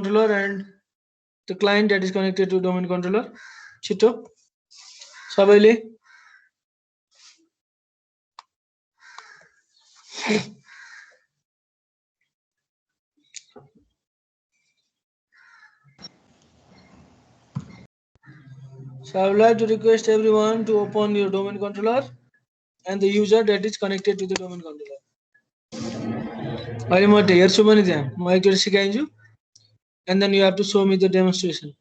controller and the client that is connected to domain controller. Chito, sabaile. So I would like to request everyone to open your domain controller and the user that is connected to the domain controller. अहिले म हेर्छु पनि त्यहाँ म एकचोटि सिकाइन्छु and then you have to show me the demonstration.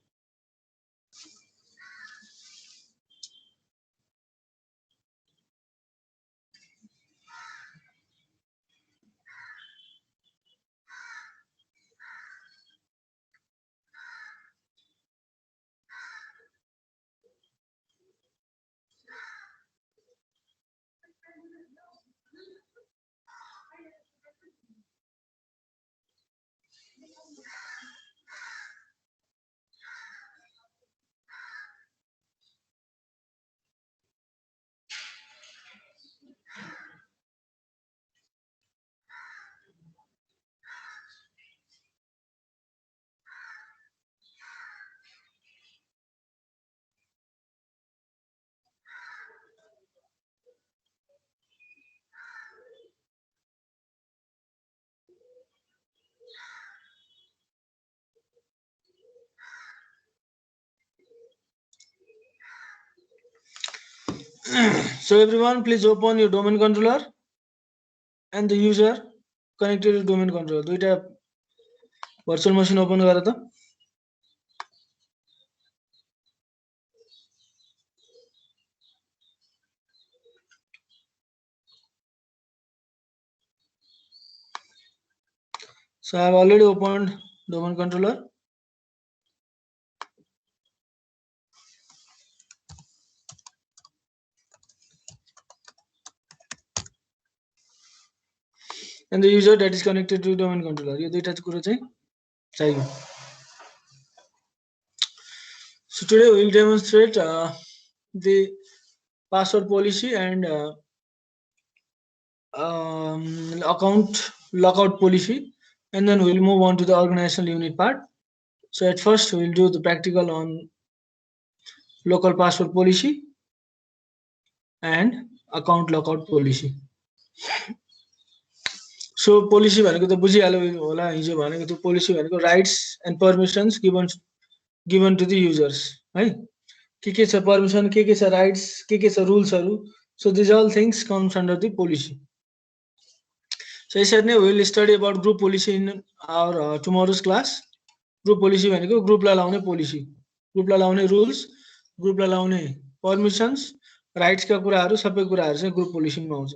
So everyone, please open your domain controller and the user connected to domain controller. दुईटा virtual machine open गर त. So I have already opened domain controller. And the user that is connected to domain controller. यो दुईटा कुरा चाहिँ चाहियो. So today we will demonstrate the password policy and account lockout policy, and then we'll move on to the organizational unit part. So at first we'll do the practical on local password policy and account lockout policy. So policy भनेको त बुझिहाल्यो होला हिजो भनेको त्यो policy भनेको rights and permissions given to the users है के छ permission के छ rights के छ rules हरु. So these all things comes under the policy. So यसरी we will study about group policy in our tomorrow's class. Group policy भनेको group लाई लाउने policy, group लाई लाउने rules, group लाई लाउने permissions, rights का कुराहरु सबै कुराहरु चाहिँ group policy मा आउँछ.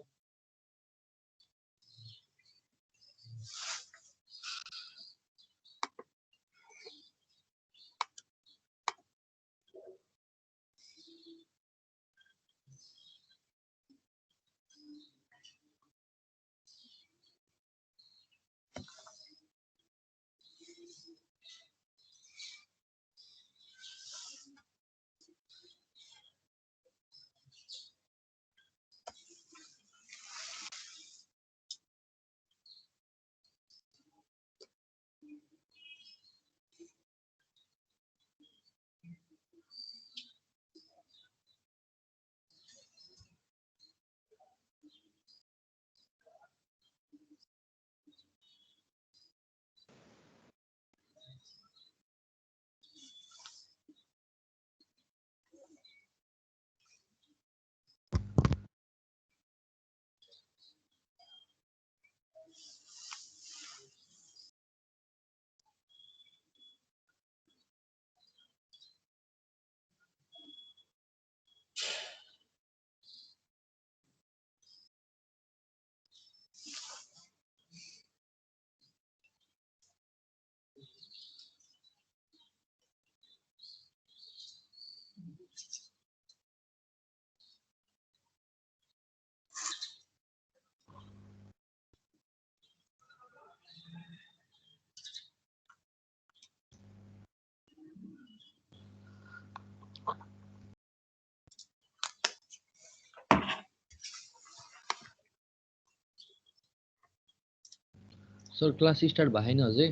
सर क्लास स्टार्ट भएन अझै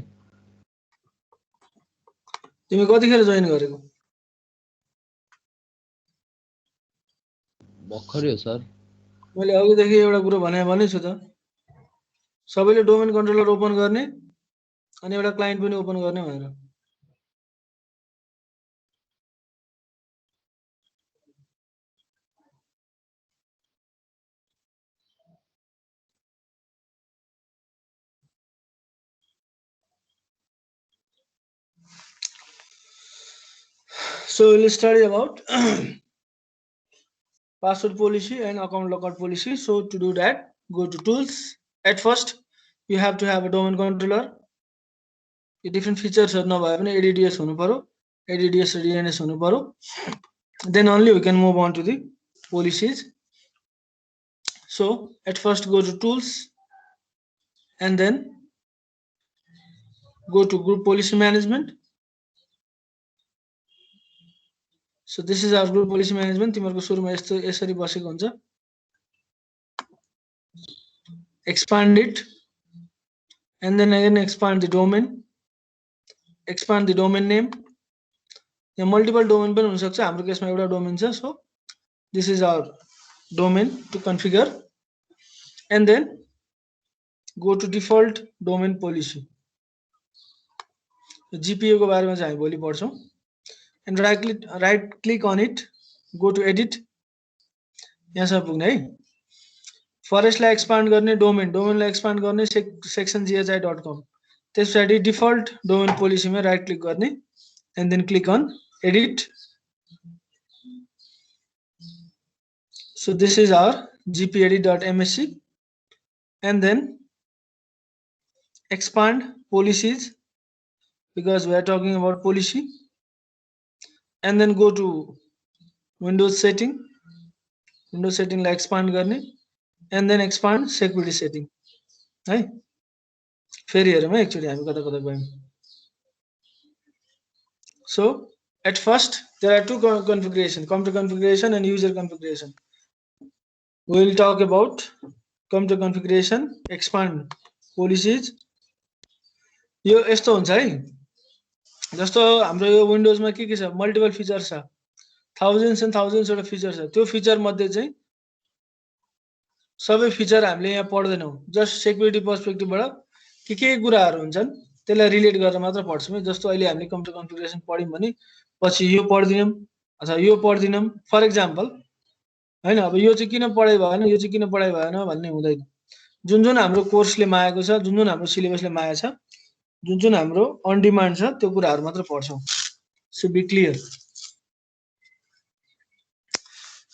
तिमी कतिखेर जोइन गरेको? भर्खरै हो सर। मैले अघिदेखि एउटा कुरो भने छु त, सबैले डोमेन कन्ट्रोलर ओपन गर्ने अनि एउटा क्लाइन्ट पनि ओपन गर्ने भनेर। So we'll study about password policy and account lockout policy. So to do that, go to tools. At first, you have to have a domain controller. The different features are now ADDS हुनु पर्यो, ADDS र DNS हुनु पर्यो. Then only we can move on to the policies. So at first go to tools and then go to group policy management. So this is our group policy management. तिमीहरुको सुरुमा यस्तो यसरी बसेको हुन्छ. Expand it and then again expand the domain. Expand the domain name. यहाँ multiple domain पनि हुन सक्छ. हाम्रो केसमा एउटा domain छ. So this is our domain to configure and then go to default domain policy. GPA को बारेमा चाहिँ हामी भोलि पढ्छौं. And right click on it, go to edit. यहाँसम्म पुग्ने है. फरेस्टलाई एक्सपान्ड गर्ने डोमेनलाई एक्सपान्ड गर्ने sectionghi.com. त्यसपछि डिफल्ट डोमेन पोलिसीमा राइट क्लिक गर्ने and then click on edit. So this is our gpedit.msc and then expand policies because we are talking about policy and then go to Windows setting लाई expand गर्ने and then expand security setting है. फेरि हेरौँ है actually हामी कता कता गयौं. So at first there are two configuration, computer configuration and user configuration. We will talk about computer configuration, expand policies. यो यस्तो हुन्छ है, जस्तो हाम्रो यो विन्डोजमा के छ, मल्टिपल फिचर्स छ, thousands and thousands वटा फिचर्स छ. त्यो फिचर मध्ये चाहिँ सबै फिचर हामीले यहाँ पढ्दैनौं. जस्ट सेक्युरिटी पर्सपेक्टिभबाट के कुराहरु हुन्छन् त्यसलाई रिलेट गरेर मात्र पढ्छौं. जस्तो अहिले हामीले कम्प्युटर कन्फिगरेसन पढ्यौं भने पछि यो पढ्दिनौं अथवा यो पढ्दिनौं. फर एक्जाम्पल हैन, अब यो चाहिँ किन पढाइ भएन, यो चाहिँ किन पढाइ भएन भन्ने हुँदैन. जुन हाम्रो कोर्सले मागेको छ, जुन हाम्रो सिलेबसले मागेको छ, जुन हाम्रो अन डिमान्ड छ त्यो कुराहरु मात्र पढ्छौं. So be clear.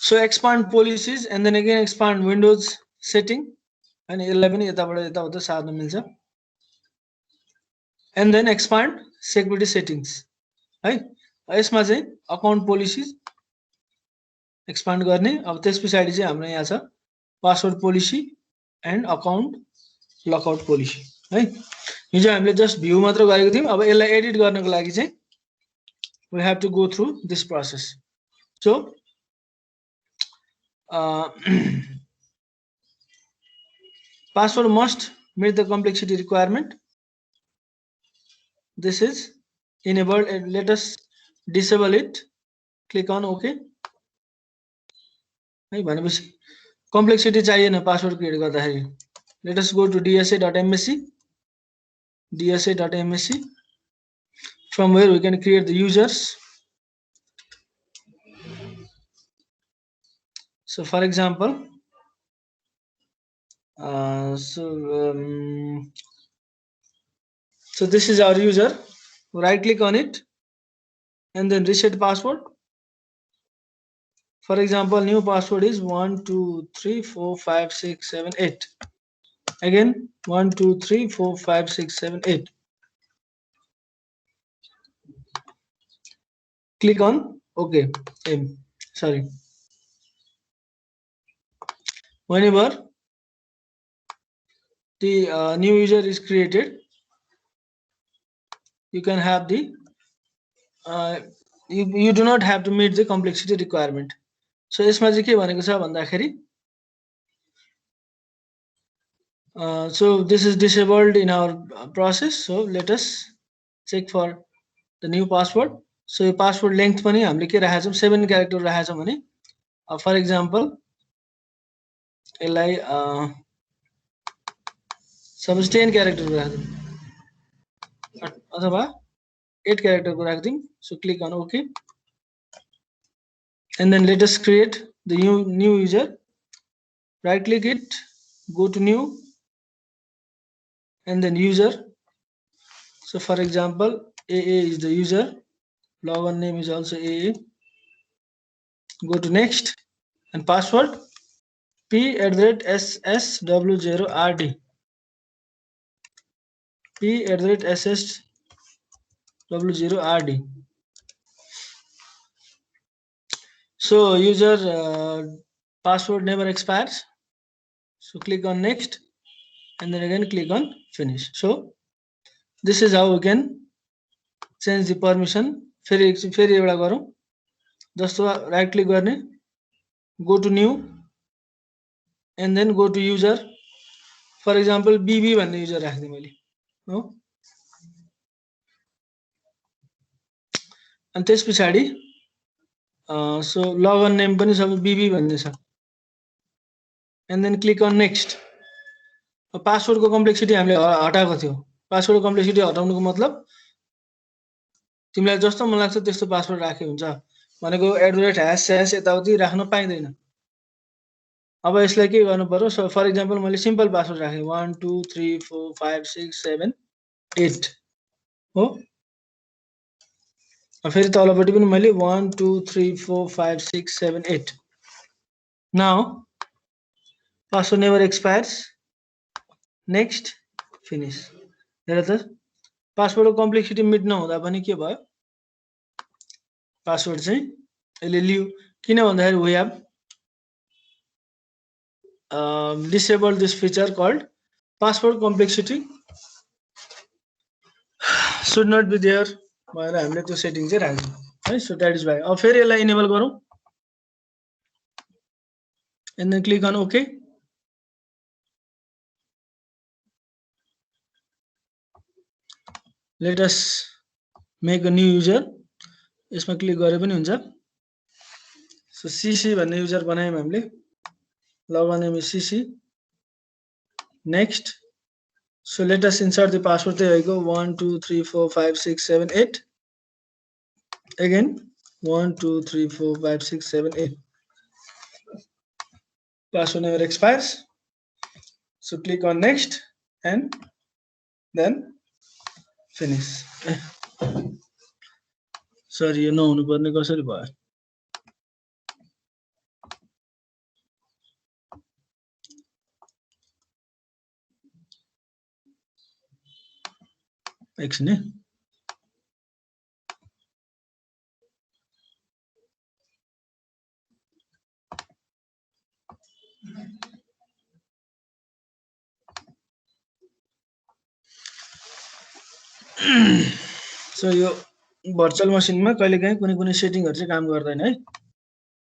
So expand policies and then again expand Windows setting and यसलाई पनि यताबाट यताउता सार्न मिल्छ. And then expand security settings है. यसमा चाहिँ अकाउन्ट पोलिसीज एक्सपान्ड गर्ने. अब त्यसपछि चाहिँ हाम्रो यहाँ छ password policy and account lockout policy है. हिजो हामीले जस्ट भ्यू मात्र गरेको थियौं. अब यसलाई एडिट गर्नको लागि चाहिँ we have to go through this process. So password must meet the complexity requirement. This is enabled and let us disable it. Click on OK. है भनेपछि complexity चाहिएन पासवर्ड क्रिएट गर्दाखेरि. Let us go to dsa.msc. dsa.msc. From where we can create the users. So for example, so this is our user. Right click on it and then reset password. For example, new password is 1 2 3 4 5 6 7 8. Again 1 2 3 4 5 6 7 8. Click on OK. Sorry. Whenever the new user is created, you can have the you do not have to meet the complexity requirement. So यसमा चाहिँ के भनेको छ भन्दाखेरि so this is disabled in our process. So let us check for the new password. So यो password length पनि हामीले के राखेका छौं 7 क्यारेक्टर राखेका छौं भने फर एक्जाम्पल यसलाई सपोज 10 क्यारेक्टर राख्दिउँ अथवा 8 क्यारेक्टर को राख्दिउँ. So click on okay and then let us create the new user. Right click it, go to new and then user. So for example AA is the user, login name is also AA. Go to next and password p@ssw0rd, p@ssw0rd. So user password never expires. So click on next and then again click on finish. So this is how we can change the permission. फेरि एउटा गरौँ जस्तो right click गर्ने, go to new and then go to user. For example BB भन्ने user राख्दिए मैले हो. अनि त्यसपछि सो लगइन नेम पनि सब BB भन्ने छ. and then click on next. Password को कम्प्लेक्सिटी हामीले हटाएको थियो. पासवर्ड को कम्प्लेक्सिटी हटाउनुको मतलब तिमीलाई जस्तो मन लाग्छ त्यस्तो पासवर्ड राखे हुन्छ भनेको @ यताउति राख्न पाइदैन. अब यसलाई के गर्नु पर्यो. सो फर एक्जाम्पल मैले सिम्पल पासवर्ड राखे 1 2 3 4 5 6 7 8 हो. फेरि तलपट्टि पनि मैले 1 2 3 4 5 6 7 8. Now password never expires. Next finish. हेर त पासवर्ड को कम्प्लेक्सिटी मिट नहुँदा पनि के भयो पासवर्ड चाहिँ यसले लियो. किन भन्दाखेरि we have disabled this feature called password complexity should not be there भनेर हामीले त्यो सेटिङ चाहिँ राख्छौं है. So that is why. अब फेरि यसलाई इनेबल गरौँ and then click on OK. Let us make a new user. यसमा क्लिक गरे पनि हुन्छ. सो CC भन्ने युजर बनायौं हामीले. login name is CC. Next. So let us insert the password. There you go. 1 2 3 4 5 6 7 8. Again 1 2 3 4 5 6 7 8. Password never expires. So click on next and then finish. Sorry, यो नहुनु पर्ने कसरी भयो. एकछिन है. सो यो भर्चुअल मसिनमा कहिलेकाहीँ कुनै सेटिङहरु चाहिँ काम गर्दैन है.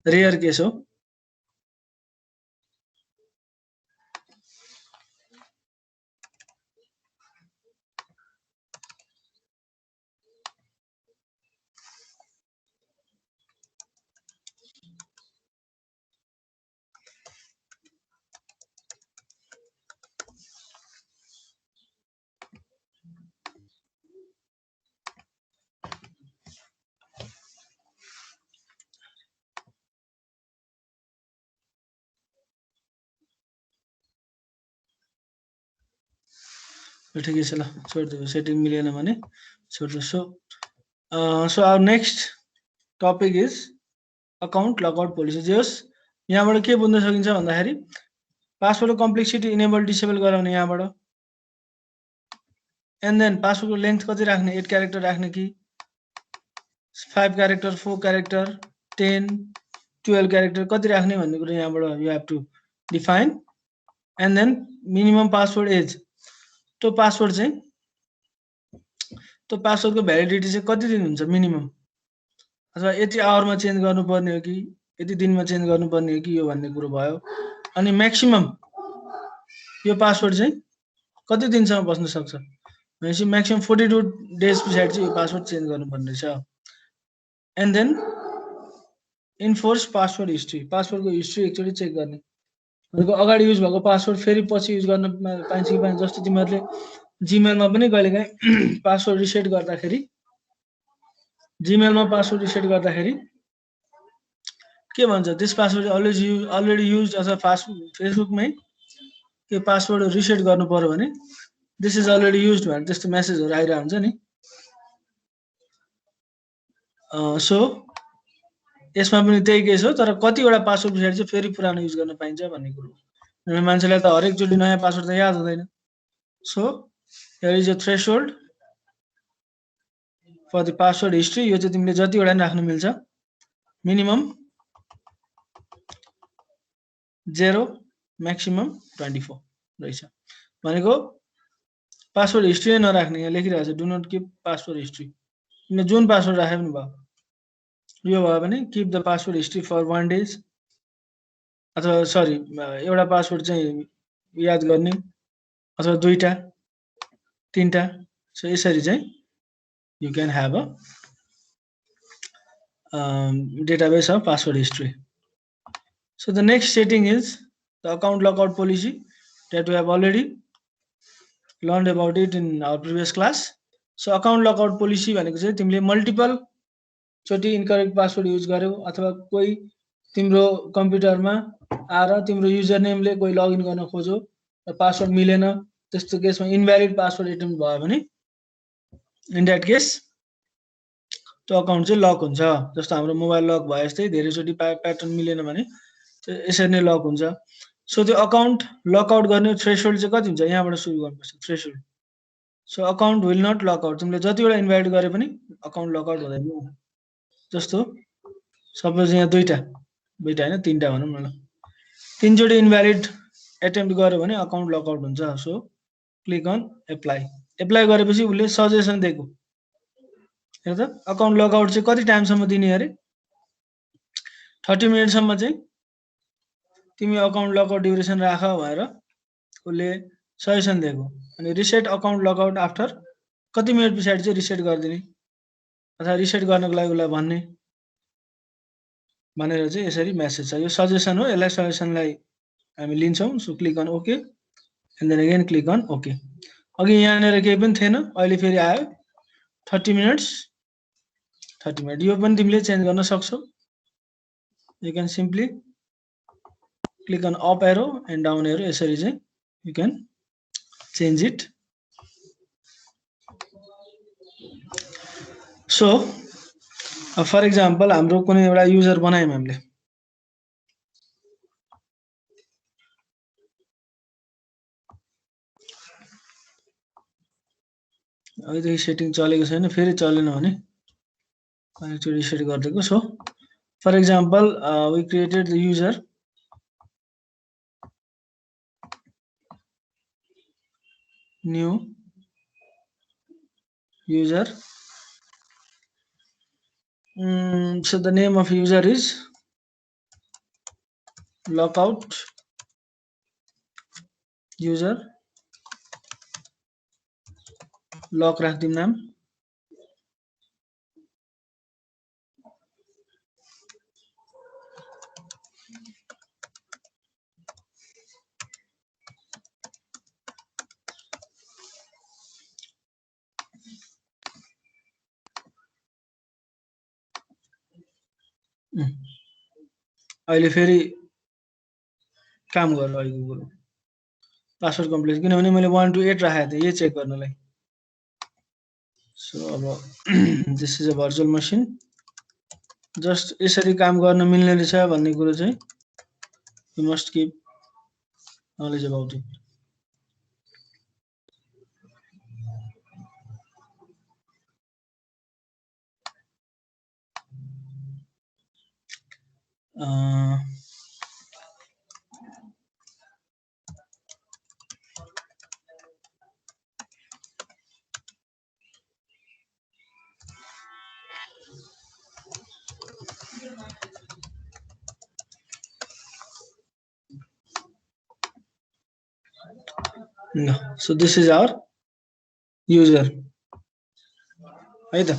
रेयर केस हो. ठिकै छ ल छोड्दियो. सेटिङ मिलेन भने छोड्दियो. So our next topic is account logout policy. जस यहाँबाट के बुझ्न सकिन्छ भन्दाखेरि पासवर्ड कम्प्लेक्सिटी इनेबल डिसेबल गराउने यहाँबाट. एन्ड देन पासवर्ड को लेन्थ कति राख्ने 8 क्यारेक्टर राख्ने कि 5 क्यारेक्टर 4 क्यारेक्टर 10 12 क्यारेक्टर कति राख्ने भन्ने कुरा यहाँबाट you have to define. And then minimum password age. त्यो पासवर्ड चाहिँ त्यो पासवर्डको भ्यालिडिटी चाहिँ कति दिन हुन्छ मिनिमम, अथवा यति आवरमा चेन्ज गर्नुपर्ने हो कि यति दिनमा चेन्ज गर्नुपर्ने हो कि यो भन्ने कुरो भयो. अनि म्याक्सिमम यो पासवर्ड चाहिँ कति दिनसम्म बस्न सक्छ. भनेपछि म्याक्सिमम 42 डेज पछाडि चाहिँ यो पासवर्ड चेन्ज गर्नुपर्ने रहेछ। And then enforce password history, पासवर्डको हिस्ट्री एकचोटि चेक गर्ने भनेको अगाडि युज भएको पासवर्ड फेरि पछि युज गर्न पाइन्छ कि पाइन्छ। जस्तो तिमीहरूले जिमेलमा पनि कहिलेकाहीँ पासवर्ड रिसेट गर्दाखेरि के भन्छ, दिस पासवर्ड अलरेडी युज अथवा फेसबुकमै के पासवर्ड रिसेट गर्नु पर्यो भने दिस इज अलरेडी युज भनेर त्यस्तो मेसेजहरू आइरहेको हुन्छ नि। सो यसमा पनि त्यही केस हो, तर कतिवटा पासवर्ड पछाडि चाहिँ फेरि पुरानो युज गर्न पाइन्छ भन्ने कुरो। मान्छेलाई त हरेकचोटि नयाँ पासवर्ड त याद हुँदैन। So here is a threshold for the password history. यो चाहिँ तिमीले जतिवटा नि राख्न मिल्छ, मिनिमम 0 म्याक्सिमम 24 रहेछ। भनेको पासवर्ड हिस्ट्री नराख्ने, यहाँ लेखिरहेको छ do not keep password history. तिमीले जुन पासवर्ड राखे पनि भयो, यो भयो भने keep the password history for 1 days, अथवा सरी एउटा पासवर्ड चाहिँ याद गर्ने अथवा 2टा 3टा। सो यसरी चाहिँ you can have a database of password history. So the next setting is the account lockout policy that we have already learned about it in our previous class. So account lockout policy भनेको चाहिँ तिमीले multiple चोटि incorrect password use गर्यौ अथवा कोही तिम्रो कम्प्युटरमा आएर तिम्रो युजर नेमले कोही लगइन गर्न खोज्यो र पासवर्ड मिलेन, त्यस्तो केसमा इनभ्यालिड पासवर्ड एटेम्प्ट भयो भने इन द्याट केस त्यो अकाउन्ट चाहिँ लक हुन्छ। जस्तो हाम्रो मोबाइल लक भयो जस्तै धेरैचोटि प्याटर्न मिलेन भने यसरी नै लक हुन्छ। सो त्यो अकाउन्ट लकआउट गर्ने थ्रेसहोल्ड चाहिँ कति हुन्छ, यहाँबाट सुरु गर्नुपर्छ threshold. So account will not lockout, तिमीले जतिवटा इन्भाइट गरे पनि अकाउन्ट लकआउट हुँदैन। जस्तो सपोज यहाँ 2टा होइन 3टा भनौँ न, 3चोटि इन्भ्यालिड एटेम्प्ट गर्यो भने अकाउन्ट लकआउट हुन्छ। So click on apply. Apply गरेपछि उसले सजेसन दिएको, हेर त अकाउन्ट लकआउट चाहिँ कति टाइमसम्म दिने अरे, 30 मिनटसम्म चाहिँ तिमी अकाउन्ट लकआउट ड्युरेसन राख भनेर उसले सजेसन दिएको। अनि रिसेट अकाउन्ट लकआउट आफ्टर कति मिनट पछाडि चाहिँ रिसेट गरिदिने अथवा रिसेट गर्नको लागि उसलाई भन्ने भनेर चाहिँ यसरी मेसेज छ। यो सजेसन हो, यसलाई सजेसनलाई हामी लिन्छौँ। So click on okay and then again click on okay. अघि यहाँनिर केही पनि थिएन, अहिले फेरि आयो 30 मिनट्स 30 मिनट। यो पनि तिमीले चेन्ज गर्न सक्छौ। You can simply click on up arrow and down arrow, यसरी चाहिँ you can change it. So for example हाम्रो कुनै एउटा युजर बनायौँ हामीले, अहिलेदेखि सेटिङ चलेको छैन, फेरि चलेन भने कनेक्ट रिसेट गरिदिएको। So for example we created the user, new user, so the name of user is lockout user, lock राख्दिउँ नाम। अहिले फेरि काम गर्नु अहिलेको कुरो पासवर्ड कम्प्लिट, किनभने मैले 1 to 8 राखेको थिएँ यही चेक गर्नलाई। सो अब this is a virtual machine, just यसरी काम गर्न मिल्ने रहेछ भन्ने कुरो चाहिँ you must keep knowledge about it. No. So this is our user है त.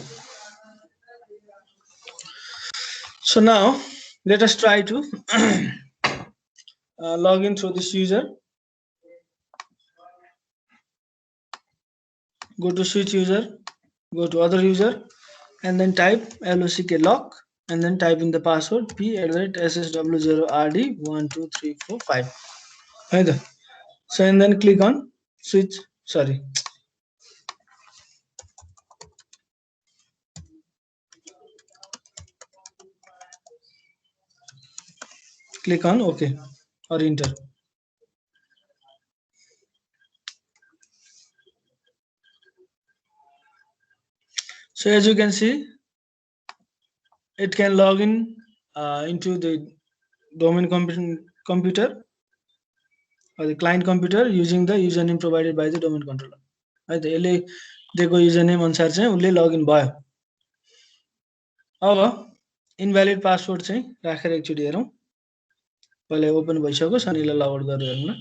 So now let us try to log in through this user. Go to switch user, go to other user, and then type lock and then type in the password p@ssw0rd12345. Right. So and then click on switch. Sorry. Click on OK or enter. So as you can see, it can log in into the domain computer or the client computer using the username provided by the domain controller. है त यसले दिएको username अनुसार चाहिँ उसले login भयो. अब invalid password चाहिँ राखेर एकचोटि हेरौँ. पहिला ओपन भइसक्यो, अनि यसलाई लगआउट गरेर हेरौँ न.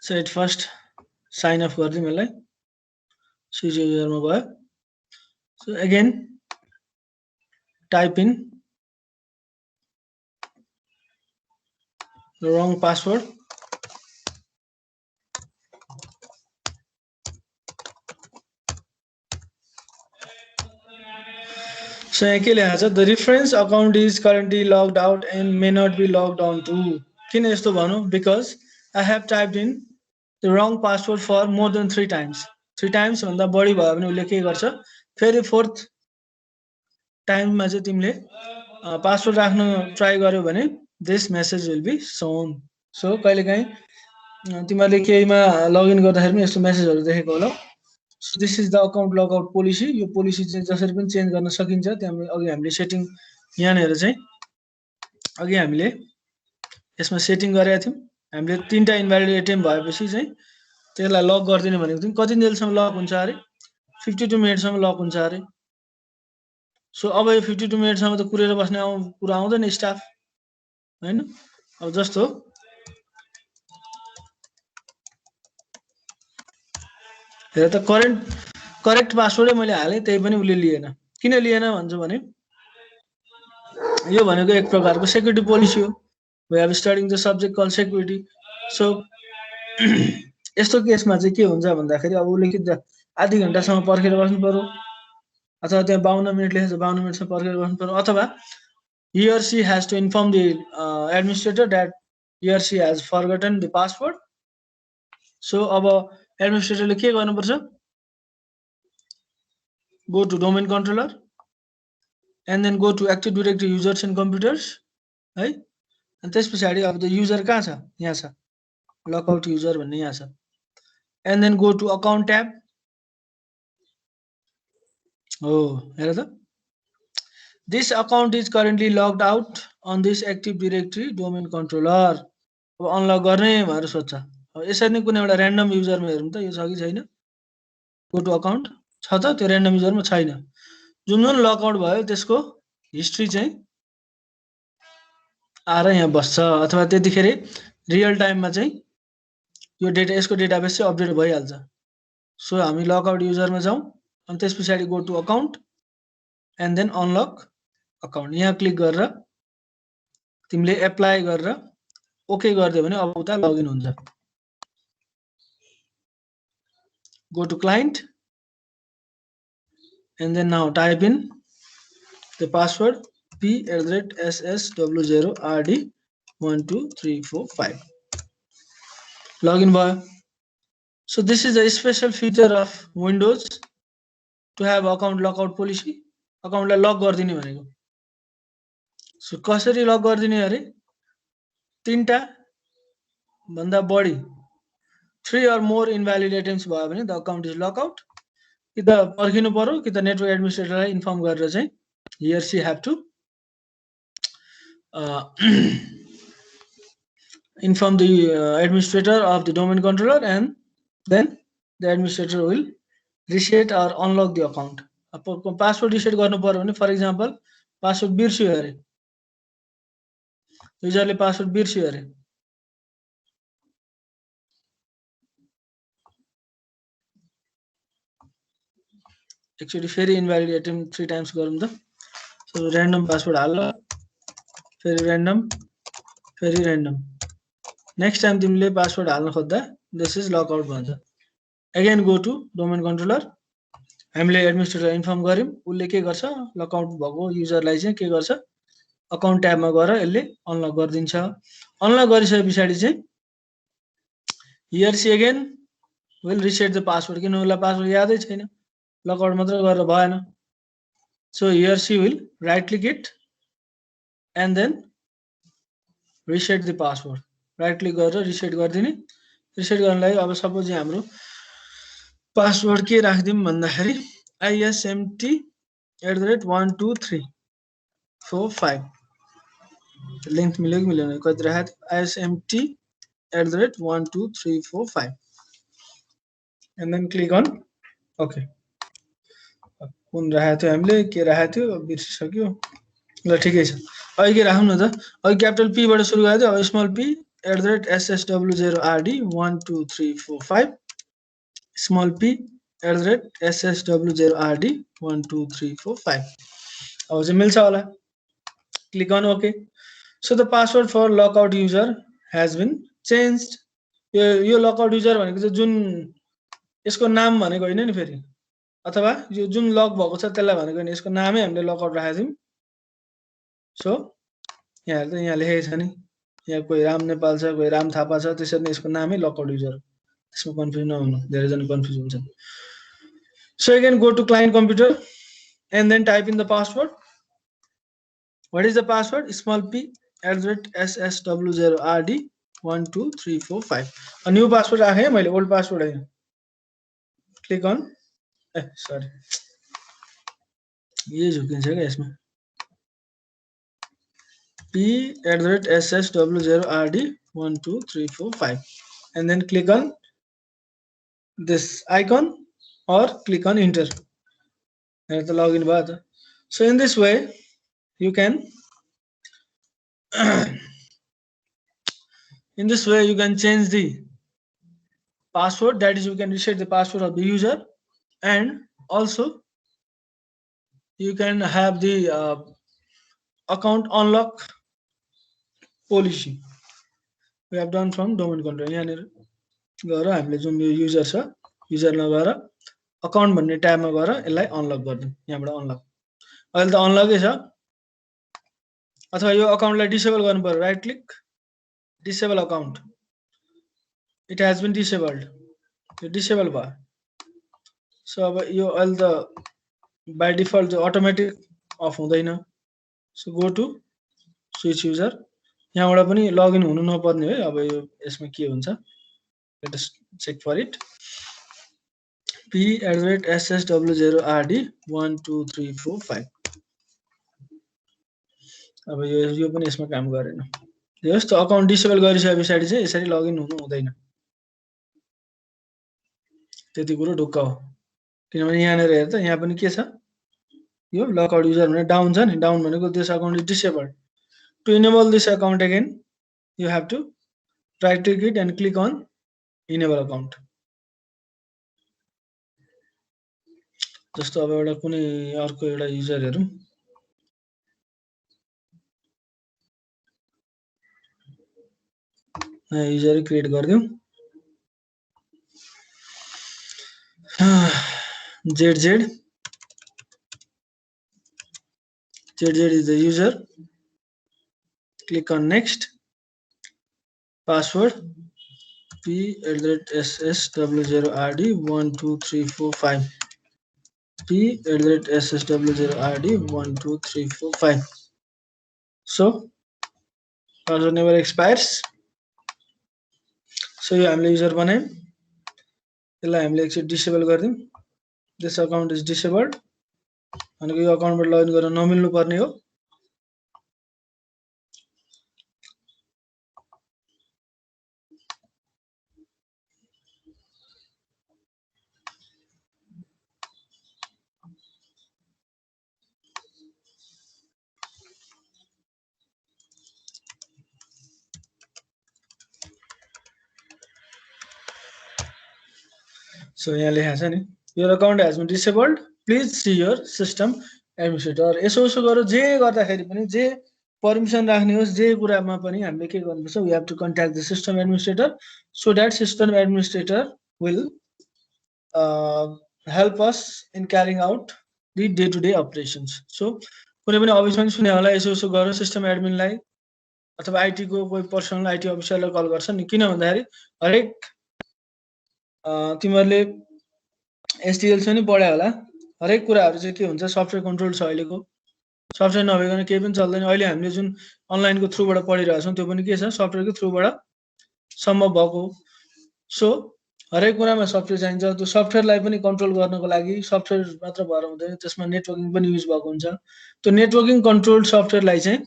So at first sign up गरिदिउँ यसलाई. स्विच युजरमा भयो. So again type in the wrong password. So यहाँ के लेखेको छ, the reference account is currently logged out and may not be logged on to. किन यस्तो भन्नु? Because I have typed in the wrong password for more than 3 times. 3 times भन्दा बढी भयो भने उसले के गर्छ, फेरि 4th टाइममा चाहिँ तिमीले पासवर्ड राख्न ट्राई गर्यो भने this message will be shown. So कहिलेकाहीँ तिमीले केहीमा लगइन गर्दाखेरि पनि यस्तो मेसेजहरु देखेको होला. So this is the account logout policy. यो पोलिसी चाहिँ जसरी पनि चेन्ज गर्न सकिन्छ. त्यहाँ अघि हामीले सेटिङ यहाँनेर चाहिँ अघि हामीले यसमा सेटिङ गरेका थियौं. हामीले 3टा इनभ्यालिड एटीएम भएपछि चाहिँ त्यसलाई लक गर्दिने भनेको थियौं. कति दिनसम्म लक हुन्छ अरे? 52 मिनेटसम्म लक हुन्छ अरे. सो अब यो 52 मिनेटसम्म त कुरेर बस्ने कुरा आउँदैन स्टाफ हैन. अब जस्तो हेर त करेक्ट पासवर्डै मैले हाले, त्यही पनि उले लिएन. किन लिएन भन्छु भने यो भनेको एक प्रकारको सेक्युरिटी पोलिसी हो. We have studying the subject call security. So यस्तो केसमा चाहिँ के हुन्छ भन्दाखेरि अब उले के आधी घण्टासम्म पर्खेर बस्नु पर्यो, अथवा त्यहाँ 52 मिनेट लेखेछ 52 मिनेटसम्म पर्खेर बस्नु पर्यो, अथवा he or she has to inform the administrator that he or she has forgotten the password. So अब एडमिनिस्ट्रेटरले के गर्नुपर्छ? Go to domain controller and then go to Active Directory users and computers, है. अनि त्यसपछि अब the user कहाँ छ? यहाँ छ. Lockout user भन्ने यहाँ छ. And then go to account tab. Oh, हेर त. This account is currently logged out on this Active Directory domain controller. अब अनलक गर्ने भनेर सोध्छ. अब यसरी नै कुनै एउटा र्यान्डम युजरमा हेरौँ त यो छ कि छैन. गो टु अकाउन्ट छ त, त्यो र्यान्डम युजरमा छैन. जुन लकआउट भयो त्यसको हिस्ट्री चाहिँ आएर यहाँ बस्छ, अथवा त्यतिखेर रियल टाइममा चाहिँ यो डेटा यसको डेटाबेस चाहिँ अपडेट भइहाल्छ. सो हामी लकआउट युजरमा जाउँ अनि त्यसपछि go to account and then unlock account. यहाँ क्लिक गरेर तिमीले एप्लाई गरेर ओके गर्दियो भने अब उता लगइन हुन्छ. Go to client and then now type in the password p@ssw0rd12345. Login भयो. So this is a special feature of Windows to have account lockout policy. account लाई लक गर्दिने भनेको. So कसरी lock गर्दिने अरे? तीनटा भन्दा बढी 3 or more invalid items भयो भने द अकाउन्ट इज लकआउट कि त पर्खिनु पर्यो कि त नेटवर्क एडमिनिस्ट्रेटरलाई इन्फर्म गरेर चाहिँ he or she have to inform the administrator of the domain controller and then the administrator will reset or unlock the account. Password reset गर्नु पर्यो भने फर एक्जाम्पल पासवर्ड बिर्स्यो अरे युजरले पासवर्ड बिर्स्यो अरे एकचोटि फेरि इनभ्यालिड आइटम 3 टाइम्स गरौँ त सो र्यान्डम पासवर्ड हाल फेरि र्यान्डम नेक्स्ट टाइम तिमीले पासवर्ड हाल्न खोज्दा दिस इज लकआउट भन्छ again go to domain controller हामीले एडमिनिस्ट्रेटर इन्फर्म गर्यौं उसले के गर्छ लकआउट भएको युजरलाई चाहिँ के गर्छ अकाउन्ट ट्याबमा गएर यसले अनलक गरिदिन्छ अनलक गरिसकेपछि चाहिँ he or she again will reset the password किन उसलाई पासवर्ड यादै छैन लकआउट मात्र गरेर भएन so he or she will right click it and then reset the password right click गरेर रिसेट गरिदिने रिसेट गर्नलाई अब सपोज हाम्रो पासवर्ड के राख्दिम भन्दाखेरि ismt@12345 लेंथ मिल्यो कि मिलेन कति राखेको ismt@12345 and then click on okay कुन राखेको थियो हामीले के राखेको थियो बिर्सिसक्यो ल ठिकै छ अहिले के राखौँ न त अहिले क्यापिटल पी बाट सुरु गरेको थियो अब small p @ssw0rd12345 small p @ssw0rd12345 अब चाहिँ मिल्छ होला click on OK so the password for lockout user has been changed यो लकआउट युजर भनेको चाहिँ जुन यसको नाम भनेको हैन नि फेरि अथवा यो जुन लक भएको छ त्यसलाई भनेको नि यसको नामै हामीले लकआउट राखेको थियौं सो यहाँ त यहाँ लेखेको छ नि यहाँ कोही राम नेपाल छ कोही राम थापा छ त्यसरी नै यसको नामै लकआउट युजर त्यसमा कन्फ्युज नहुनु धेरै जना कन्फ्युज हुन्छन् so again go to client computer and then type in the password what is the password small p @ssw0rd12345 a new password राखे मैले ओल्ड पासवर्ड हैन click on sorry ये झुकिन्छ के यसमा p @ssw0rd12345 and then click on this icon or click on enter and the login button so in this way you can change the password that is you can reset the password of the user and also you can have the account unlock policy we have done from domain controller यहाँ गएर हामीले जुन यो user छ युजरमा गएर account भन्ने ट्याबमा गएर यसलाई अनलक गर्दियौ यहाँबाट अनलक अहिले त अनलकै छ अथवा यो अकाउन्टलाई डिसेबल गर्नु पर्यो right click disable account it has been disabled यो डिसेबल भयो सो अब यो अहिले त बाइ डिफल्ट अटोमेटिक अफ हुँदैन so go to switch user यहाँबाट पनि लगइन हुनु नपर्ने है अब यो यसमा के हुन्छ let us check for it p @ssw0rd12345 अब यो पनि यसमा काम गरेन जस्तो अकाउन्ट डिसेबल गरिसकेपछि चाहिँ यसरी लगइन हुनु हुँदैन त्यति कुरो ढुक्क हो किनभने यहाँ हेर त यहाँ पनि के छ यो लकआउट युजर भने डाउन छ नि डाउन भनेको this account is disabled to enable this account again you have to right click it and click on enable account जस्तो अब एउटा कुनै अर्को एउटा युजर हेरौँ युजर क्रिएट गर्दियौ ZZ is the user click on next password p @ssw0rd12345 p @ssw0rd12345 so password never expires. So यो हामीले युजर बनायौं, यसलाई हामीले एकचोटि disable गर्दियौं. This account is disabled. भनेको यो अकाउन्टबाट लगइन गर्न नमिल्नु पर्ने हो. So यहाँ लेखेको छ नि, your account has been disabled. Please see your system administrator. यसो गरो, जे गर्दाखेरि पनि, जे पर्मिसन राख्ने होस्, जे कुरामा पनि हामीले के गर्नुपर्छ, we have to contact the system administrator so that system administrator will help us in carrying out the day-to-day operations. So कुनै पनि अफिसमा पनि सुने होला, यसो गरो सिस्टम एडमिनलाई अथवा आईटी को कोही पर्सनल आईटी अफिसरलाई कल गर्छ नि. किन भन्दाखेरि हरेक तिमीहरूले एसटीएल चाहिँ नि पढ्या होला, हरेक कुराहरु चाहिँ के हुन्छ, सफ्टवेयर कन्ट्रोल छ. अहिलेको सफ्टवेयर नभइकन केही पनि चल्दैन. अहिले हामीले जुन अनलाइनको थ्रुबाट पढिरहेका छौं त्यो पनि के छ, सफ्टवेयरको थ्रुबाट सम्भव भएको. सो हरेक कुरामा सफ्टवेयर चाहिन्छ. त्यो सफ्टवेयरलाई पनि कन्ट्रोल गर्नको लागि सफ्टवेयर मात्र भएर हुँदैन, त्यसमा नेटवर्किङ पनि युज भएको हुन्छ. त्यो नेटवर्किङ कन्ट्रोल सफ्टवेयरलाई चाहिँ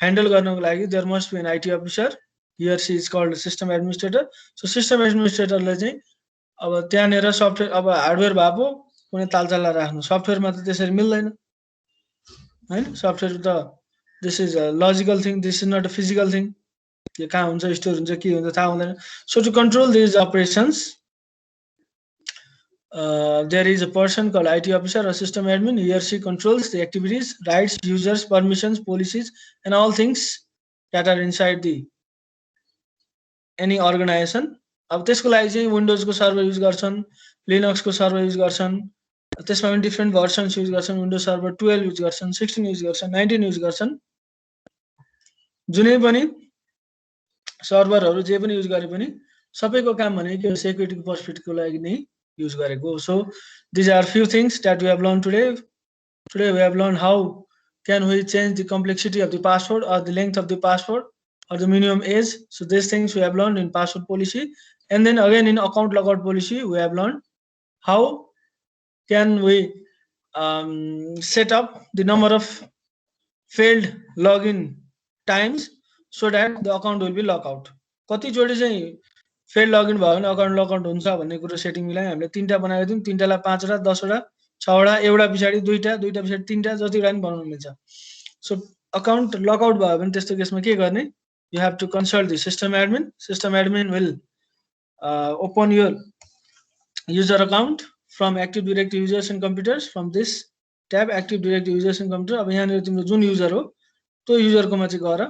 ह्यान्डल गर्नको लागि there must be an IT officer. He or she is called system administrator. So system administrator ले चाहिँ अब त्यहाँनेर सफ्टवेयर, अब हार्डवेयर भएको कुनै तालचाला राख्नु, सफ्टवेयरमा त त्यसरी मिल्दैन हैन. सफ्टवेयर त this is a logical thing, this is not a physical thing. यो कहाँ हुन्छ, स्टोर हुन्छ, के हुन्छ थाहा हुँदैन. So to control these operations there is a person called IT officer or system admin. He or she controls the activities, rights, users, permissions, policies and all things that are inside the any organization. अब त्यसको लागि चाहिँ windows को server use गर्छन्, Linux को server use गर्छन्, त्यसमा पनि डिफरेन्ट भर्सन्स युज गर्छन्. विन्डोज सर्भर 12 युज गर्छन्, 16 युज गर्छन्, 19 युज गर्छन्. जुनै पनि सर्भरहरु जे पनि युज गरे पनि सबैको काम भनेको के, सेक्युरिटीको पर्सपेक्टिभको लागि नै युज गरेको. So these are few things that we have learned today. Today we have learned how can we change the complexity of the password or the length of the password or the minimum age. So these things we have learned in password policy. And then again in account logout policy we have learned how can we set up the number of failed login times so that the account will be locked out. कति जोडी चाहिँ fail login भयो भने account lockout हुन्छ भन्ने कुरा setting मिलाइ हामीले 3टा बनाएको थियौं. 3टालाई 5वटा, 10वटा, 6वटा, एउटा पछाडी 2टा, 2टा पछाडी 3टा, जतिवटा पनि बनाउन मिल्छ. सो अकाउन्ट लकआउट भयो भने त्यस्तो केसमा के गर्ने, you have to consult the system admin. System admin will open your user account from Active Directory users and computers. From this tab Active Directory users and computers, अब यहाँ तिम्रो जुन युजर हो त्यो युजरकोमा चाहिँ गएर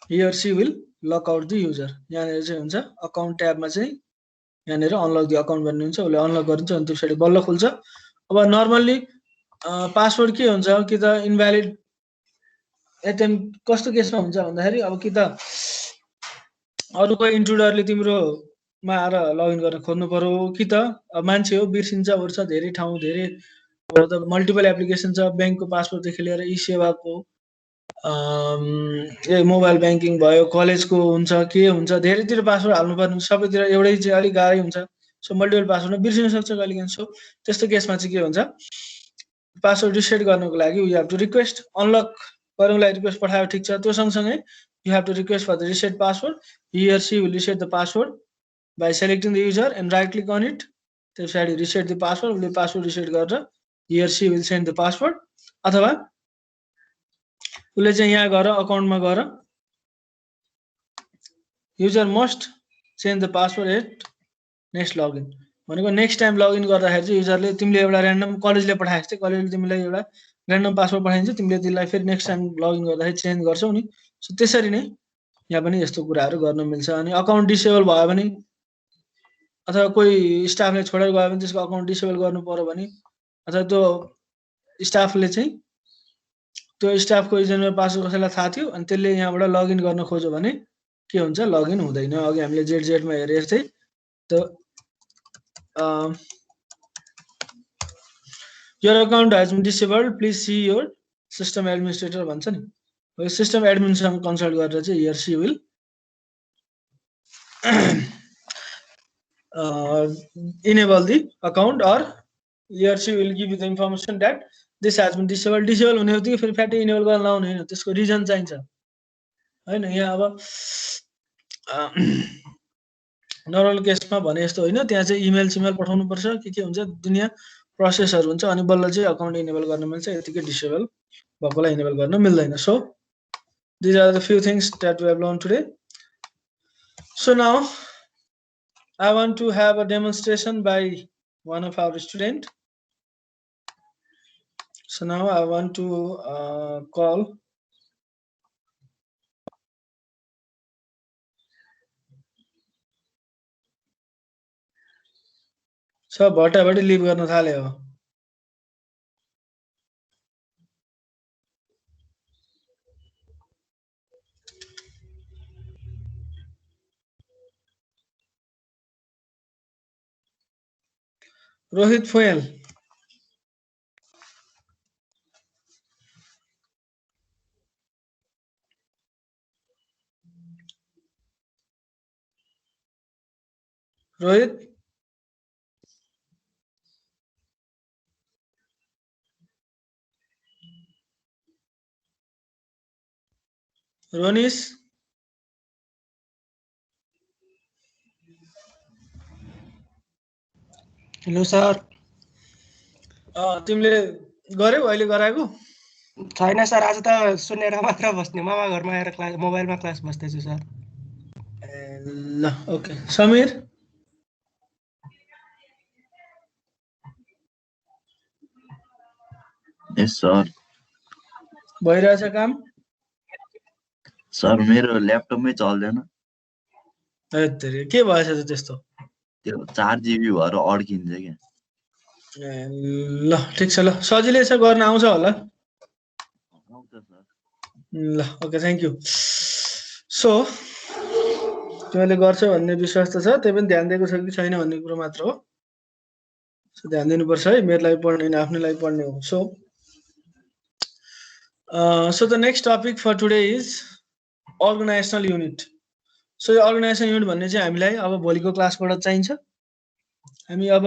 he or she will lock out the user. यहाँ चाहिँ हुन्छ अकाउन्ट ट्याबमा चाहिँ यहाँ अनलक द अकाउन्ट भन्ने हुन्छ, उसले अनलक गरिन्छ अनि त्यसपछि बल्ल खुल्छ. अब नर्मल्ली पासवर्ड के हुन्छ कि त इनभ्यालिड एटेम्प्ट कस्तो केसमा हुन्छ भन्दाखेरि अब कि त अरु कोही इन्ट्रुडरले तिम्रोमा आएर लगइन गर्न खोज्नु पर्यो, कि त मान्छे हो बिर्सिन्छ वर्ष, धेरै ठाउँ धेरै मल्टिपल एप्लिकेसन छ, बैंकको पासवर्ड देखि लिएर ई सेवाको मोबाइल बैंकिङ भयो, कलेजको हुन्छ, के हुन्छ, धेरैतिर पासवर्ड हाल्नुपर्ने हुन्छ, सबैतिर एउटै चाहिँ अलि गाह्रै हुन्छ. सो मल्टिपल पासवर्ड बिर्सिन सक्छ कहिलेकाहीँ. सो त्यस्तो केसमा चाहिँ के हुन्छ, पासवर्ड रिसेट गर्नको लागि you have to request. Unlock गर्नको लागि रिक्वेस्ट पठायो ठीक छ, त्यो सँगसँगै you have to request for the reset password. He or she will reset the password by selecting the user and right click on it. त्यसपछि रिसेट द पासवर्ड, उसले password reset गरेर he or she will send the password. अथवा उसले चाहिँ यहाँ गएर अकाउन्टमा गएर user must change the password at next login भनेको नेक्स्ट टाइम लगइन गर्दाखेरि चाहिँ युजरले तिमीले एउटा र्यान्डम कलेजले पठाएको थियो, कलेजले तिमीलाई एउटा र्यान्डम पासवर्ड पठाइन्छ, तिमीले त्यसलाई फेरि नेक्स्ट टाइम लगइन गर्दाखेरि चेन्ज गर्छौ नि. सो त्यसरी नै यहाँ पनि यस्तो कुराहरू गर्न मिल्छ. अनि अकाउन्ट डिसेबल भयो भने अथवा कोही स्टाफले छोडेर गयो भने त्यसको अकाउन्ट डिसेबल गर्नु पर्यो भने अथवा त्यो स्टाफले चाहिँ त्यो स्टाफको युजरनेम पासवर्ड कसैलाई थाहा थियो अनि त्यसले यहाँबाट लगइन गर्न खोज्यो भने के हुन्छ, लगइन हुँदैन. अघि हामीले Z मा हेरेको थियौ त your account has been disabled, please see your system administrator भन्छ नि. सिस्टम एडमिनसँग कन्सल्ट गरेर चाहिँ he or she will enable the account, or he or she will give you the information that this has been disabled. Disable हुने बित्तिकै फेरि फ्याटै enable गर्न लाउने होइन, त्यसको रिजन चाहिन्छ हैन। यहाँ अब नर्मल केसमा भने जस्तो होइन, त्यहाँ चाहिँ इमेल सिमेल पठाउनु पर्छ, के हुन्छ दुनियाँ प्रोसेसहरू हुन्छ, अनि बल्ल चाहिँ अकाउन्ट इनेबल गर्न मिल्छ, यतिकै डिसेबल भएकोलाई इनेबल गर्न मिल्दैन। So these are the few things that we have learned today. So now I want to have a demonstration by one of our student. So now I want to call so भट्टाभट्टी leave गर्न थाले हो। रोहित फोयल, रोहित रोनिस, hello sir. तिमीले गर्यौ अहिले गराएको? छैन सर, आज त सुनेर मात्र बस्ने, मामा घरमा आएर क्लास मोबाइलमा क्लास बस्दैछु सर। ल ओके। समीर, यस सर। भइरहेछ काम? सर मेरो ल्यापटपमै चल्दैन। हेत्तेरी, के भएछ त त्यस्तो? त्यो 4 GB भएर अड्किन्छ क्या। ल ठिक छ, ल सजिलै छ, गर्न आउँछ होला। आउँछ सर। ल ओके, थ्याङ्क यू। सो तिमीले गर्छ भन्ने विश्वास त छ, त्यही पनि ध्यान दिएको छ कि छैन भन्ने कुरो मात्र हो। सो ध्यान दिनुपर्छ है, मेरो लागि पढ्ने होइन, आफ्नै लागि पढ्ने हो। So the next topic for today is organizational unit. So यो अर्गनाइजेसन युनिट भन्ने चाहिँ हामीलाई अब भोलिको क्लासबाट चाहिन्छ। हामी अब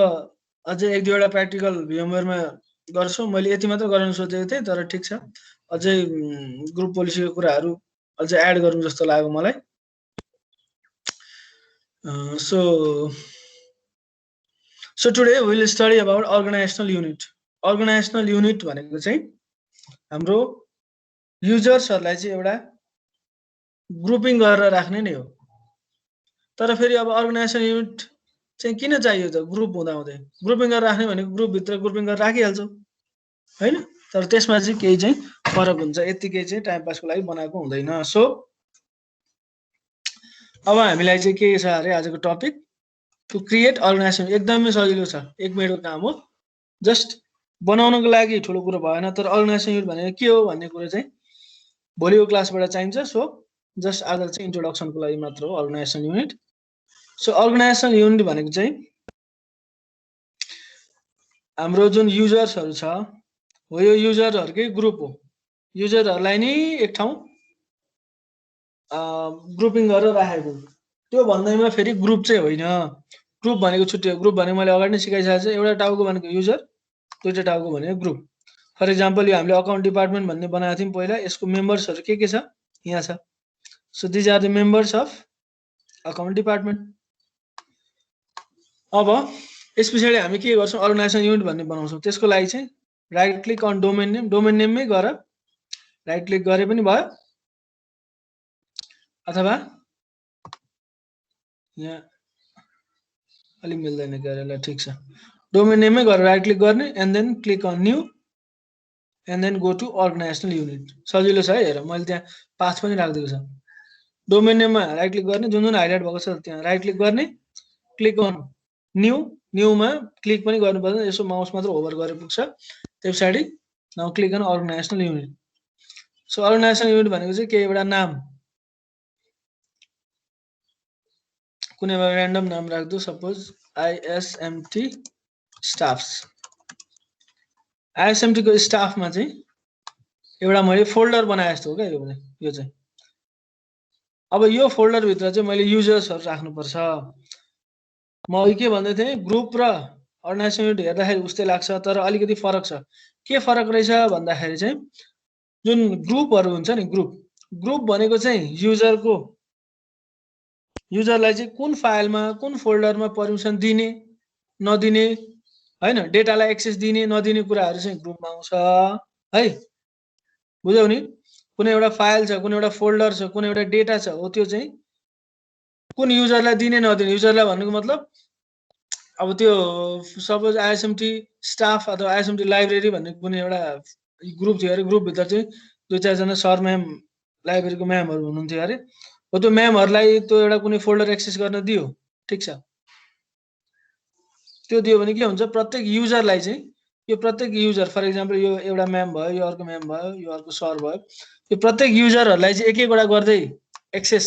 अझै एक दुईवटा प्र्याक्टिकल VMwareमा गर्छौँ। मैले यति मात्र गराउन सोचेको थिएँ, तर ठिक छ, अझै ग्रुप पोलिसीको कुराहरू अझै एड गरौँ जस्तो लाग्यो मलाई। So today we will study about organizational unit. Organizational unit भनेको चाहिँ हाम्रो युजर्सहरूलाई चाहिँ एउटा ग्रुपिङ गरेर राख्ने नै हो। तर फेरि अब अर्गनाइजेसन युनिट चाहिँ किन चाहियो त? ग्रुप हुँदाहुँदै ग्रुपिङ गरेर राख्ने भनेको ग्रुपभित्र ग्रुपिङ गरेर राखिहाल्छौँ होइन, तर त्यसमा चाहिँ केही चाहिँ फरक हुन्छ, यतिकै चाहिँ टाइम पासको लागि बनाएको हुँदैन। सो अब हामीलाई चाहिँ के छ अरे आजको टपिक, टु क्रिएट अर्गनाइजेसन। एकदमै सजिलो छ, 1 मिनेटको काम हो। जस्ट बनाउनको लागि ठुलो कुरो भएन, तर अर्गनाइजेसन युनिट भनेको के हो भन्ने कुरो चाहिँ भोलिको क्लासबाट चाहिन्छ। सो जस्ट आज चाहिँ इन्ट्रोडक्सनको लागि मात्र हो organization unit. So organization unit भनेको चाहिँ हाम्रो जुन युजर्सहरू छ हो, यो युजरहरूकै ग्रुप हो। युजरहरूलाई नै एक ठाउँ ग्रुपिङ गरेर राखेको, त्यो भन्दैमा फेरि ग्रुप चाहिँ होइन। ग्रुप भनेको छुट्टै हो। ग्रुप भनेको मैले अगाडि नै सिकाइसकेको छु, एउटा टाउको भनेको युजर, दुईटा टाउको भनेको ग्रुप। फर इक्जाम्पल यो हामीले अकाउन्ट डिपार्टमेन्ट भन्ने बनाएको थियौँ पहिला, यसको मेम्बर्सहरू के छ यहाँ छ। So these are the members of account department. अब यस पछाडि हामी के गर्छौँ, अर्गनाइजेसन युनिट भन्ने बनाउँछौँ। त्यसको लागि चाहिँ right click on domain name, domain नेममै गएर राइट क्लिक गरे पनि भयो, अथवा यहाँ अलिक मिल्दैन गरेर, ठिक छ, डोमेन नेममै गएर राइट क्लिक गर्ने and then click on new and then go to organizational unit. सजिलो छ है, हेर मैले त्यहाँ पाथ पनि राखिदिएको छ। डोमेन नेममा राइट क्लिक गर्ने, जुन जुन हाइलाइट भएको छ त्यहाँ राइट क्लिक गर्ने, क्लिक अन न्यू, न्यूमा क्लिक पनि गर्नु पर्दैन, यसो माउस मात्र होभर गरे पुग्छ। त्यस पछाडि now click on organizational unit. So organizational unit भनेको चाहिँ केही एउटा नाम, कुनै एउटा र्यान्डम नाम राख्दो, सपोज ISMT स्टाफ्स। ISMT को स्टाफमा चाहिँ एउटा मैले फोल्डर बनाए जस्तो हो क्या यो भने यो चाहिँ अब यो फोल्डर भित्र चाहिँ मैले युजर्सहरु राख्नुपर्छ म अघि के भन्दै थिएँ ग्रुप र अर्गनाइजेसन युनिट हेर्दाखेरि उस्तै लाग्छ तर अलिकति फरक छ के फरक रहेछ भन्दाखेरि चाहिँ जुन ग्रुपहरु हुन्छ नि ग्रुप भनेको चाहिँ युजरलाई चाहिँ कुन फाइलमा कुन फोल्डरमा पर्मिसन दिने नदिने हैन डेटालाई एक्सेस दिने नदिने कुराहरु चाहिँ ग्रुपमा आउँछ है बुझ्यौ नि कुनै एउटा फाइल छ कुनै एउटा फोल्डर छ कुनै एउटा डेटा छ हो त्यो चाहिँ कुन युजरलाई दिने नदिने युजरलाई भन्नुको मतलब अब त्यो सपोज आइएसएमटी स्टाफ अथवा आइएसएमटी लाइब्रेरी भन्ने कुनै एउटा ग्रुप थियो अरे ग्रुप भित्र चाहिँ दुई चार जना सर म्याम लाइब्रेरीको म्यामहरु हुनुहुन्थ्यो अरे हो त्यो म्यामहरुलाई त्यो एउटा कुनै फोल्डर एक्सेस गर्न दियो ठीक छ त्यो दियो भने के हुन्छ प्रत्येक युजरलाई चाहिँ यो प्रत्येक युजर फर एक्जाम्पल यो एउटा म्याम भयो यो अर्को म्याम भयो यो अर्को सर भयो यो प्रत्येक युजरहरुलाई चाहिँ एक एकवटा गर्दै एक्सेस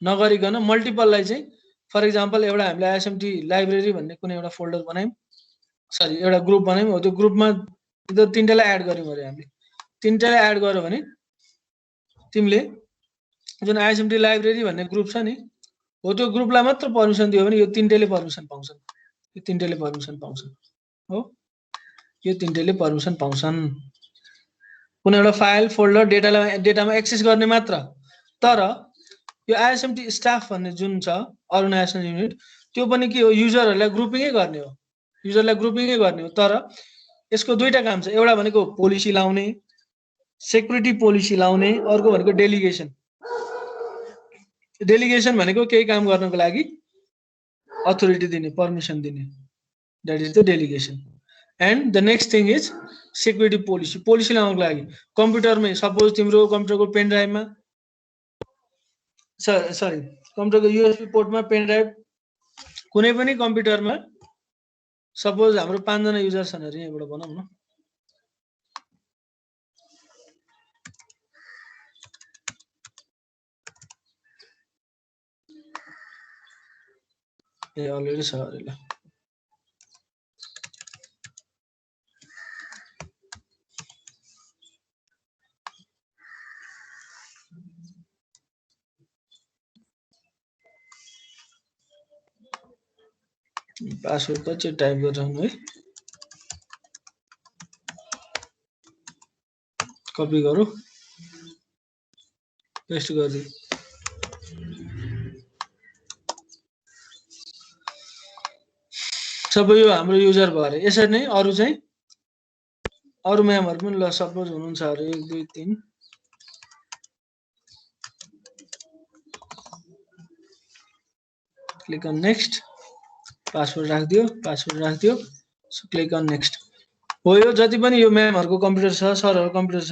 नगरिकन मल्टिपललाई चाहिँ फर एक्जाम्पल एउटा हामीले आइएसएमटी लाइब्रेरी भन्ने कुनै एउटा फोल्डर बनायौं सरी एउटा ग्रुप बनायौं हो त्यो ग्रुपमा त्यो तीनटालाई एड गर्यौं अरे हामीले तीनटालाई एड गर्यो भने तिमीले जुन आइएसएमटी लाइब्रेरी भन्ने ग्रुप छ नि हो त्यो ग्रुपलाई मात्र पर्मिसन दियो भने यो तीनटैले पर्मिसन पाउँछन् यो तीनटैले पर्मिसन पाउँछन् हो यो तीनटैले पर्मिसन पाउँछन् कुनै एउटा फाइल फोल्डर डेटामा एक्सेस गर्ने मात्र तर यो आइएसएमटी स्टाफ भन्ने जुन छ अर्गनाइजेसन युनिट त्यो पनि के हो युजरहरुलाई ग्रुपिङै गर्ने हो युजरलाई ग्रुपिङै गर्ने हो तर यसको दुईटा काम छ एउटा भनेको पोलिसी लाउने सेक्युरिटी पोलिसी लाउने अर्को भनेको डेलिगेसन भनेको केही काम गर्नको लागि अथोरिटी दिने पर्मिसन दिने that is the delegation and the next thing is security policy लाउनको लागि कम्प्युटरमै सपोज तिम्रो कम्प्युटरको पेन ड्राइभमा सरी कम्प्युटरको युएसबी पोर्टमा पेन ड्राइभ कुनै पनि कम्प्युटरमा सपोज हाम्रो 5 जना युजर छन् अरे यहाँबाट बनाउँ न ए अलरेडी छ अरे ल पासवर्ड त चाहिँ टाइप गरिराख्नु है कपी गरौँ पेस्ट गरिदिउँ सबै यो हाम्रो युजर भयो अरे यसरी नै अरु चाहिँ अरु म्यामहरु पनि ल सपोज हुनुहुन्छ अरे 1 2 3 क्लिक अन नेक्स्ट पासवर्ड राखिदियो सो क्लिक अन नेक्स्ट हो यो जति पनि यो म्यामहरुको कम्प्युटर छ सरहरुको कम्प्युटर छ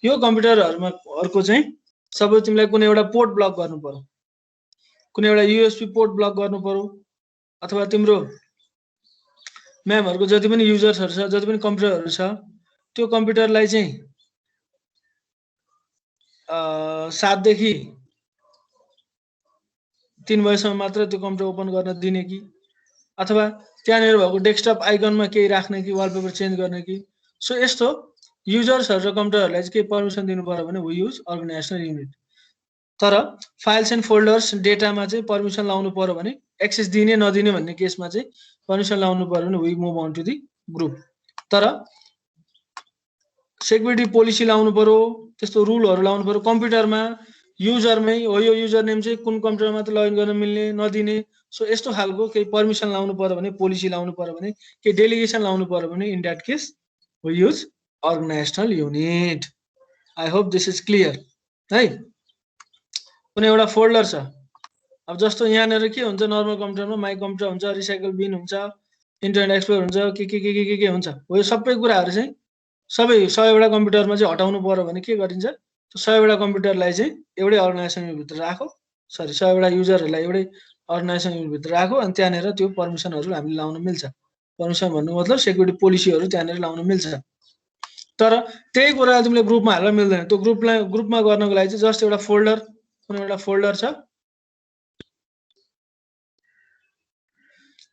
यो कम्प्युटरहरुमा हरुको चाहिँ सबै तिमीलाई कुनै एउटा पोर्ट ब्लक गर्नु पर्यो कुनै एउटा युएसबी पोर्ट ब्लक गर्नु पर्यो अथवा तिम्रो म्यामहरुको जति पनि युजर्सहरु छ जति पनि कम्प्युटरहरु छ त्यो कम्प्युटरलाई चाहिँ 7 देखि 3 बजेसम्म मात्र त्यो कम्प्युटर ओपन गर्न दिने कि अथवा त्यहाँनेर भएको डेस्कटप आइकनमा केही राख्ने कि वालपेपर चेन्ज गर्ने कि सो यस्तो युजर्सहरु र कम्प्युटरहरुलाई चाहिँ के पर्मिसन दिनु पर्यो भने वी युज अर्गनाइजेसनल युनिट तर फाइल्स एन्ड फोल्डर्स डेटामा चाहिँ पर्मिसन लाउनु पर्यो भने एक्सेस दिने नदिने भन्ने केसमा चाहिँ पर्मिसन लाउनु पर्यो भने we move on to the group तर सेक्युरिटी पोलिसी लाउनु पर्यो त्यस्तो रुलहरु लाउनु पर्यो कम्प्युटरमा युजरमै हो यो युजर नेम चाहिँ कुन कम्प्युटरमा मात्र लगइन गर्न मिल्ने नदिने सो यस्तो खालको केही पर्मिसन लाउनु पर्यो भने पोलिसी लाउनु पर्यो भने के डेलिगेसन लाउनु पर्यो भने in that case we use organisational unit I hope this is clear है कुनै एउटा फोल्डर छ अब जस्तो यहाँनेर के हुन्छ नर्मल कम्प्युटरमा माइ कम्प्युटर हुन्छ रिसाइकल बिन हुन्छ इन्टरनेट एक्सप्लोरर हुन्छ के हुन्छ हो यो सबै कुराहरु चाहिँ सबै 100 वटा कम्प्युटरमा चाहिँ हटाउनु पर्यो भने के गरिन्छ त्यो 100 वटा कम्प्युटरलाई चाहिँ एउटै अर्गनाइजेसन भित्र राखौ सरी 100 वटा युजरहरुलाई एउटै अर्गनाइजेसन भित्र राखौ अनि त्यहाँनेर त्यो पर्मिसनहरु हामीले लाउन मिल्छ पर्मिसन भन्नु मतलब सेक्युरिटी पोलिसीहरु त्यहाँनेर लाउन मिल्छ तर त्यही कुरा तिमीले ग्रुपमा हाल्न मिल्दैन त्यो ग्रुपमा गर्नको लागि चाहिँ जस्ट एउटा फोल्डर कुनै एउटा फोल्डर छ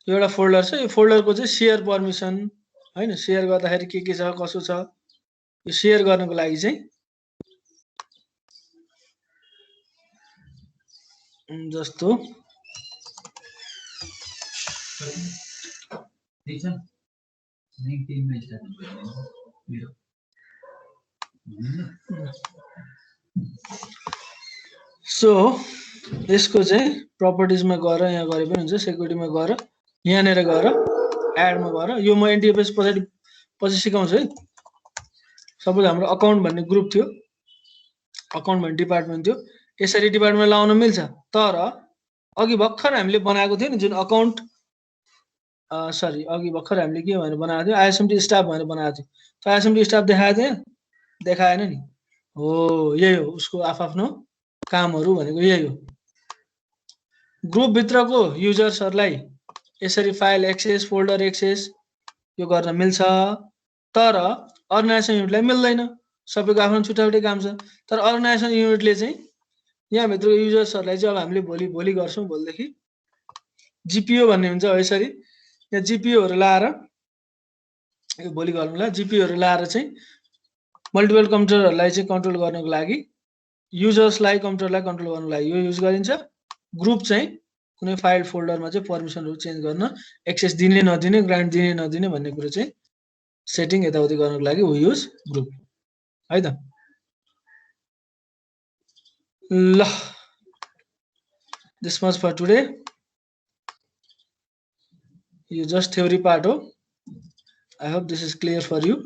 यो एउटा फोल्डर छ यो फोल्डरको चाहिँ शेयर पर्मिसन हैन शेयर गर्दाखेरि के छ कसो छ यो शेयर गर्नको लागि चाहिँ जस्तो सो यसको चाहिँ प्रपर्टिजमा गएर यहाँ गरे पनि हुन्छ, सेक्युरिटीमा गएर यहाँनिर गएर एडमा गएर यो म एनटिएफएस पछि सिकाउँछु है। सपोज हाम्रो अकाउन्ट भन्ने ग्रुप थियो, अकाउन्ट भन्ने डिपार्टमेन्ट थियो, यसरी डिपार्टमेन्ट लाउन मिल्छ। तर अघि भर्खर हामीले बनाएको थियो नि जुन अकाउन्ट सरी अघि भर्खर हामीले के भनेर बनाएको थियो, आइएसएमटी स्टाफ भनेर बनाएको थियो। त्यो आइएसएमटी स्टाफ देखाएको थियो, देखाएन नि। हो यही हो उसको आफ्नो कामहरू भनेको यही हो। ग्रुपभित्रको युजर्सहरूलाई यसरी फाइल एक्सेस, फोल्डर एक्सेस यो गर्न मिल्छ। तर अर्गनाइजेसन युनिटलाई मिल्दैन, सबैको आफ्नो छुट्टै काम छ। तर अर्गनाइजेसन युनिटले चाहिँ यहाँभित्र युजर्सहरूलाई चाहिँ अब हामीले भोलि गर्छौँ, भोलिदेखि जिपिओ भन्ने हुन्छ हो। यसरी यहाँ जिपिओहरू लाएर यो भोलि गर्नुलाई जिपिओहरू लाएर चाहिँ मल्टिपल कम्प्युटरहरूलाई चाहिँ कन्ट्रोल गर्नको लागि, युजर्सलाई कम्प्युटरलाई कन्ट्रोल गर्नको लागि यो युज गरिन्छ। ग्रुप चाहिँ कुनै फाइल फोल्डरमा चाहिँ पर्मिसनहरू चेन्ज गर्न, एक्सेस दिने नदिने, ग्रान्ट दिने नदिने भन्ने कुरो चाहिँ सेटिङ यताउति गर्नको लागि वी युज ग्रुप है त। ल दिस मच फर टुडे। यो जस्ट थ्योरी पार्ट हो। I hope this is clear for you.